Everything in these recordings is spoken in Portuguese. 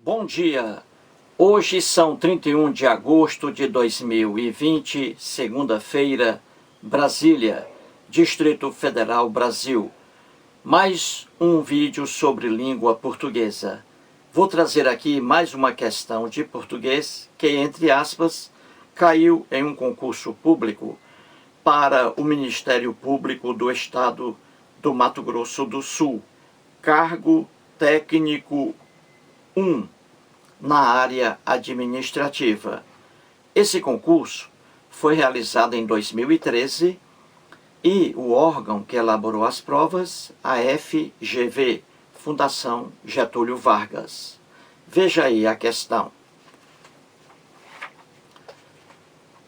Bom dia! Hoje são 31 de agosto de 2020, segunda-feira, Brasília, Distrito Federal, Brasil. Mais um vídeo sobre língua portuguesa. Vou trazer aqui mais uma questão de português que, entre aspas, caiu em um concurso público para o Ministério Público do Estado do Mato Grosso do Sul. Cargo técnico 1. Na área administrativa. Esse concurso foi realizado em 2013 e o órgão que elaborou as provas, a FGV, Fundação Getúlio Vargas. Veja aí a questão.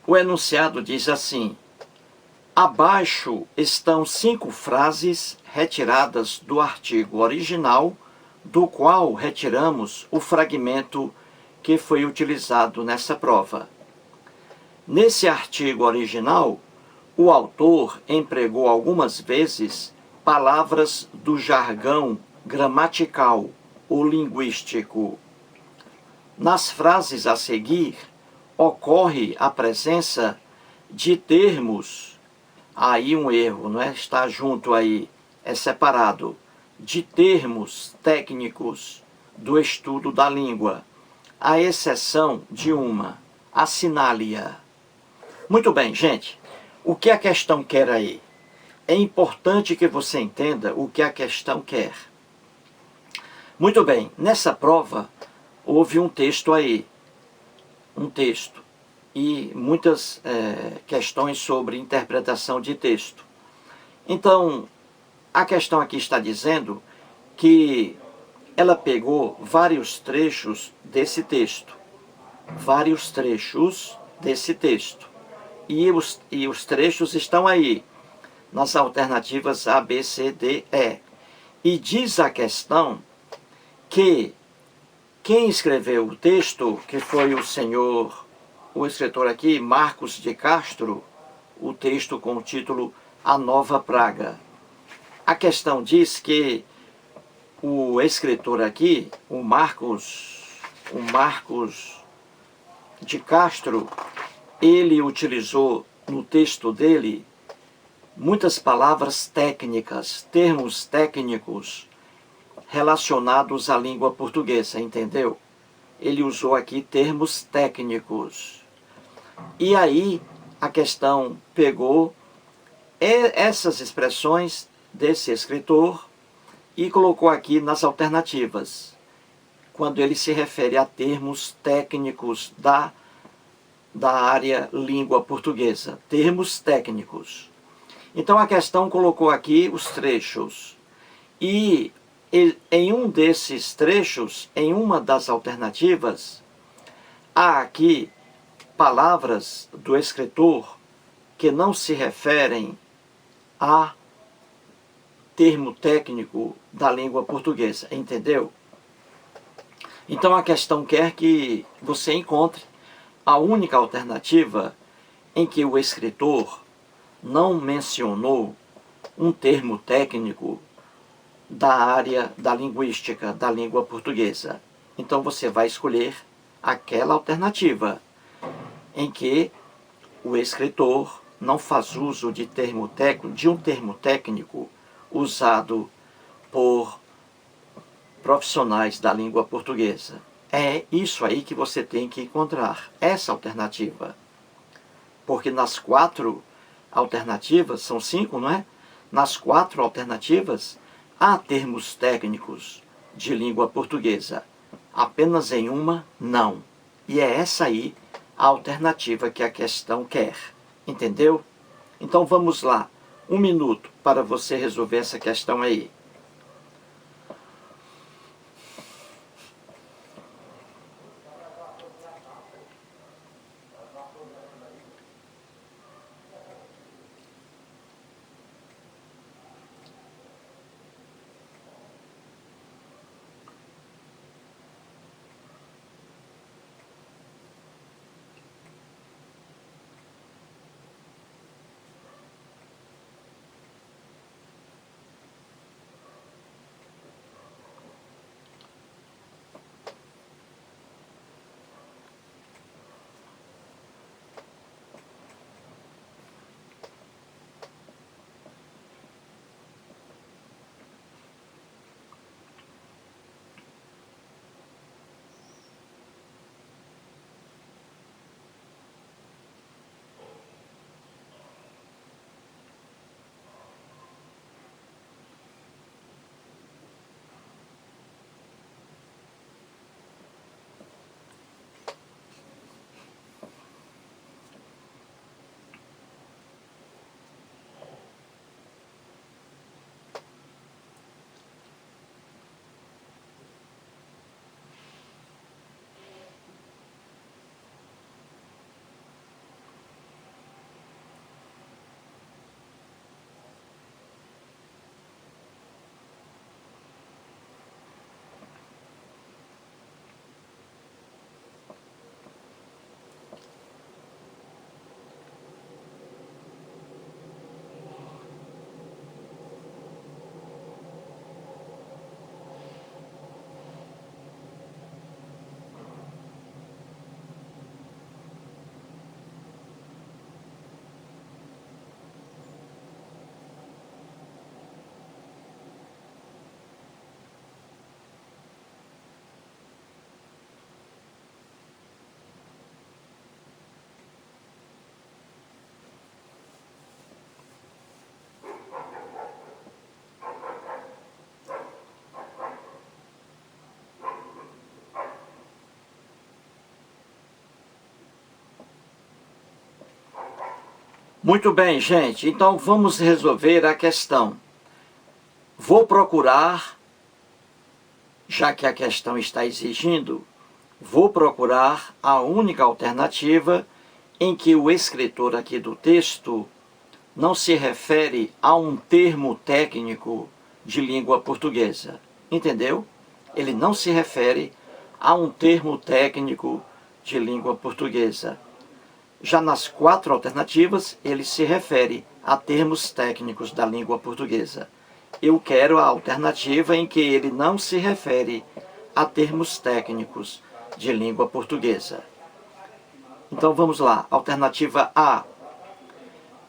O enunciado diz assim: abaixo estão 5 frases retiradas do artigo original, do qual retiramos o fragmento que foi utilizado nessa prova. Nesse artigo original, o autor empregou algumas vezes palavras do jargão gramatical ou linguístico. Nas frases a seguir, ocorre a presença de termos, aí um erro, não é? Está junto aí, é separado, de termos técnicos do estudo da língua, à exceção de uma, assinalia. Muito bem, gente, o que a questão quer aí? É importante que você entenda o que a questão quer. Muito bem, nessa prova houve um texto aí, e muitas questões sobre interpretação de texto. Então, a questão aqui está dizendo que ela pegou vários trechos desse texto. E os trechos estão aí, nas alternativas A, B, C, D, E. E diz a questão que quem escreveu o texto, que foi o escritor aqui, Marcos de Castro, o texto com o título A Nova Praga. A questão diz que o escritor aqui, o Marcos de Castro, ele utilizou no texto dele muitas palavras técnicas, termos técnicos relacionados à língua portuguesa, entendeu? Ele usou aqui termos técnicos. E aí a questão pegou essas expressões desse escritor e colocou aqui nas alternativas, quando ele se refere a termos técnicos da área língua portuguesa, termos técnicos. Então a questão colocou aqui os trechos, e em um desses trechos, em uma das alternativas, há aqui palavras do escritor que não se referem a termo técnico da língua portuguesa, entendeu? Então a questão quer que você encontre a única alternativa em que o escritor não mencionou um termo técnico da área da linguística, da língua portuguesa. Então você vai escolher aquela alternativa em que o escritor não faz uso de um termo técnico usado por profissionais da língua portuguesa. É isso aí que você tem que encontrar, essa alternativa. Porque nas 4 alternativas, são 5, não é? Nas 4 alternativas, há termos técnicos de língua portuguesa. Apenas em uma, não. E é essa aí a alternativa que a questão quer. Entendeu? Então vamos lá. 1 minuto para você resolver essa questão aí. Muito bem, gente. Então vamos resolver a questão. Vou procurar, já que a questão está exigindo, vou procurar a única alternativa em que o escritor aqui do texto não se refere a um termo técnico de língua portuguesa. Entendeu? Ele não se refere a um termo técnico de língua portuguesa. Já nas 4 alternativas, ele se refere a termos técnicos da língua portuguesa. Eu quero a alternativa em que ele não se refere a termos técnicos de língua portuguesa. Então vamos lá. Alternativa A.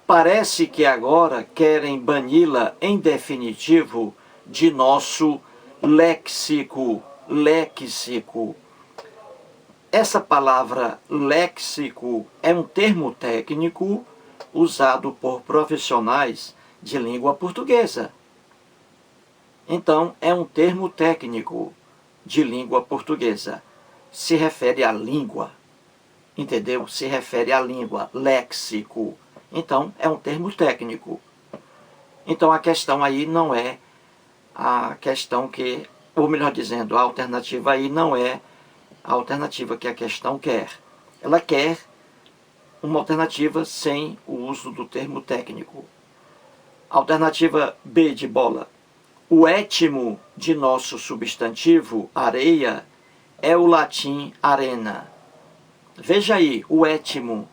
Parece que agora querem bani-la em definitivo de nosso léxico. Léxico. Essa palavra léxico é um termo técnico usado por profissionais de língua portuguesa. Então, é um termo técnico de língua portuguesa. Se refere à língua. Entendeu? Se refere à língua. Léxico. Então, é um termo técnico. Então, a questão aí não é a questão que, ou melhor dizendo, a alternativa aí não é a alternativa que a questão quer. Ela quer uma alternativa sem o uso do termo técnico. Alternativa B de bola. O étimo de nosso substantivo, areia, é o latim arena. Veja aí, o étimo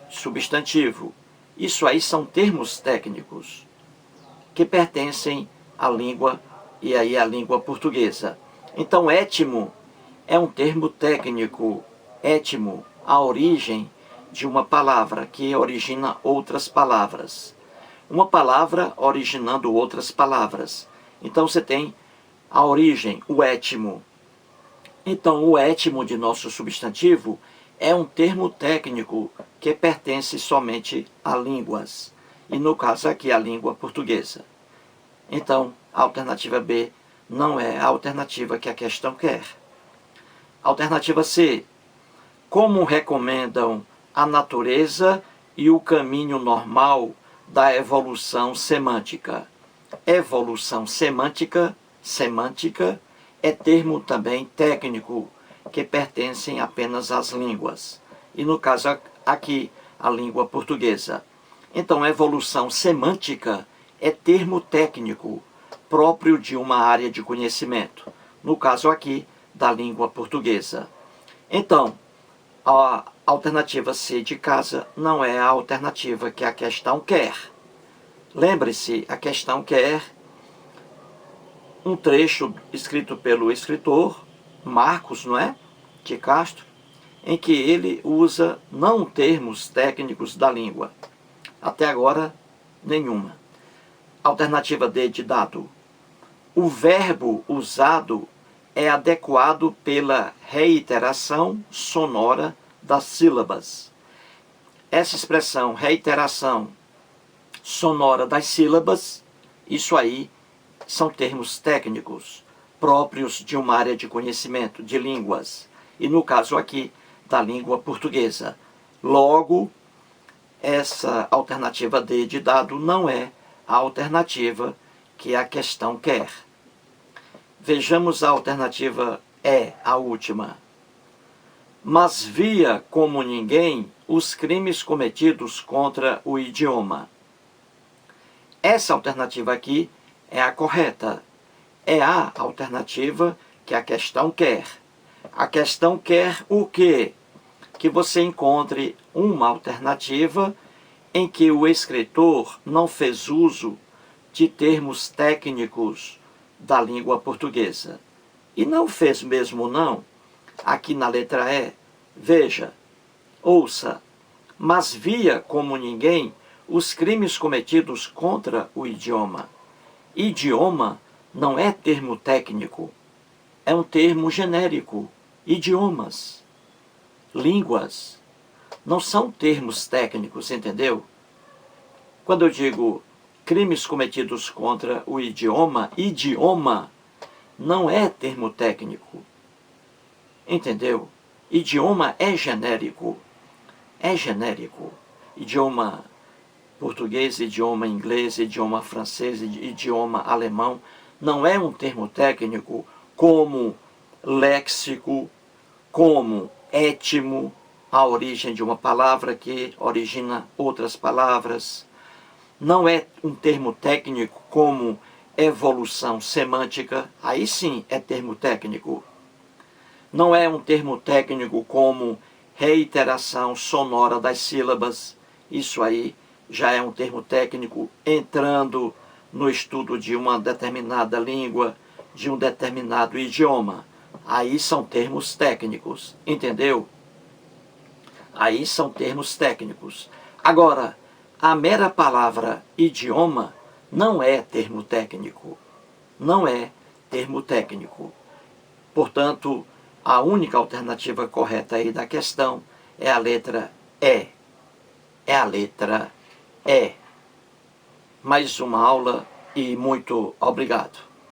substantivo. Isso aí são termos técnicos que pertencem à língua e aí à língua portuguesa. Então, étimo é um termo técnico. Étimo, a origem de uma palavra que origina outras palavras. Uma palavra originando outras palavras. Então, você tem a origem, o étimo. Então, o étimo de nosso substantivo é um termo técnico que pertence somente a línguas. E, no caso aqui, a língua portuguesa. Então, a alternativa B não é a alternativa que a questão quer. Alternativa C. Como recomendam a natureza e o caminho normal da evolução semântica? Evolução semântica é termo também técnico que pertencem apenas às línguas. E no caso aqui, a língua portuguesa. Então, evolução semântica é termo técnico próprio de uma área de conhecimento, no caso aqui, da língua portuguesa. Então, a alternativa C de casa não é a alternativa que a questão quer. Lembre-se, a questão quer um trecho escrito pelo escritor, Marcos, não é? De Castro, em que ele usa não termos técnicos da língua. Até agora, nenhuma. Alternativa D de dado. O verbo usado é adequado pela reiteração sonora das sílabas. Essa expressão, reiteração sonora das sílabas, isso aí são termos técnicos próprios de uma área de conhecimento, de línguas. E no caso aqui, da língua portuguesa. Logo, essa alternativa D de dado não é a alternativa que a questão quer. Vejamos a alternativa E, a última. Mas via como ninguém os crimes cometidos contra o idioma. Essa alternativa aqui é a correta. É a alternativa que a questão quer. A questão quer o quê? Que você encontre uma alternativa em que o escritor não fez uso de termos técnicos da língua portuguesa. E não fez mesmo não, aqui na letra E. Veja, ouça, mas via como ninguém os crimes cometidos contra o idioma. Idioma não é termo técnico, é um termo genérico. Idiomas, línguas, não são termos técnicos, entendeu? Quando eu digo crimes cometidos contra o idioma, idioma não é termo técnico, entendeu? Idioma é genérico, idioma português, idioma inglês, idioma francês, idioma alemão. Não é um termo técnico como léxico, como étimo, a origem de uma palavra que origina outras palavras. Não é um termo técnico como evolução semântica, aí sim é termo técnico. Não é um termo técnico como reiteração sonora das sílabas, isso aí já é um termo técnico entrando no estudo de uma determinada língua, de um determinado idioma. Aí são termos técnicos, entendeu? Aí são termos técnicos. Agora, a mera palavra idioma não é termo técnico. Não é termo técnico. Portanto, a única alternativa correta aí da questão é a letra E. É a letra E. Mais uma aula e muito obrigado.